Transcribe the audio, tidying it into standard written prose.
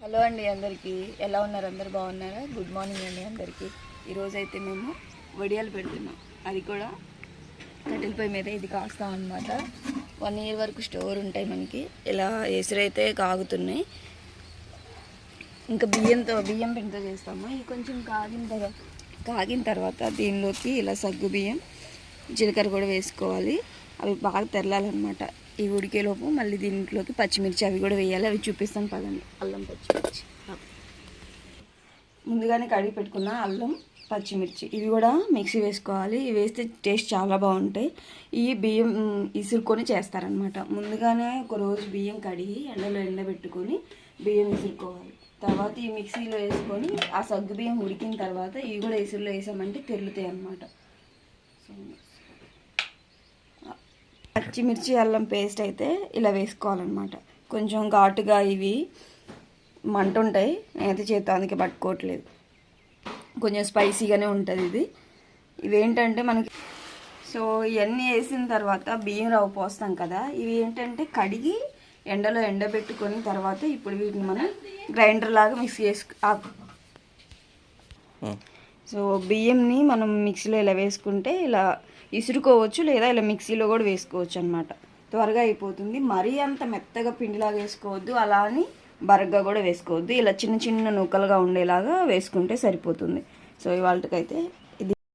Hello అండి, అందరికీ ఎలా ఉన్నారు? అందరు బాగున్నారా? గుడ్ మార్నింగ్ అండి అందరికీ. ఈరోజైతే మేము వడియాలు పెడుతున్నాం, అది కూడా కట్టెల పొయ్యి మీద. ఇది కాస్తాం అనమాట. 1 year వరకు స్టోర్ ఉంటాయి మనకి. ఇలా ఎసురైతే కాగుతున్నాయి. ఇంకా బియ్యం పిండితో చేస్తాము. ఇది కొంచెం కాగిన తర్వాత దీనిలోకి ఇలా సగ్గు బియ్యం, జీలకర్ర కూడా వేసుకోవాలి. అవి బాగా తెరలాలన్నమాట. ఈ ఉడికేలోపు మళ్ళీ దీంట్లోకి పచ్చిమిర్చి అవి కూడా వేయాలి. అవి చూపిస్తాను పదండి. అల్లం, పచ్చిమిర్చి ముందుగానే కడిగి పెట్టుకున్న అల్లం, పచ్చిమిర్చి ఇవి కూడా మిక్సీ వేసుకోవాలి. ఇవి వేస్తే టేస్ట్ చాలా బాగుంటాయి. ఈ బియ్యం ఇసురుకొని చేస్తారనమాట. ముందుగానే ఒక రోజు బియ్యం కడిగి ఎండలో ఎండబెట్టుకొని బియ్యం ఇసురుకోవాలి. తర్వాత ఈ మిక్సీలో వేసుకొని ఆ సగ్గు బియ్యం ఉడికిన తర్వాత ఇవి కూడా ఇసురులో వేసామంటే తెరులుతాయి అన్నమాట. పచ్చిమిర్చి అల్లం పేస్ట్ అయితే ఇలా వేసుకోవాలన్నమాట. కొంచెం ఘాటుగా ఇవి మంట ఉంటాయి. నేనైతే చేత అందుకే పట్టుకోవట్లేదు. కొంచెం స్పైసీగానే ఉంటుంది ఇది. ఇవేంటంటే మనకి ఇవన్నీ వేసిన తర్వాత బియ్యం రవ్వ పోస్తాం కదా. ఇవి ఏంటంటే కడిగి ఎండలో ఎండబెట్టుకొని తర్వాత ఇప్పుడు వీటిని మనం గ్రైండర్ లాగా మిక్స్ బియ్యంని మనం మిక్సీలో ఇలా వేసుకుంటే ఇలా ఇసురుకోవచ్చు, లేదా ఇలా మిక్సీలో కూడా వేసుకోవచ్చు అనమాట. త్వరగా అయిపోతుంది. మరీ అంత మెత్తగా పిండిలాగా వేసుకోవద్దు, అలా అని బరగ్గా కూడా వేసుకోవద్దు. ఇలా చిన్న చిన్న నూకలుగా ఉండేలాగా వేసుకుంటే సరిపోతుంది. ఇవాళకైతే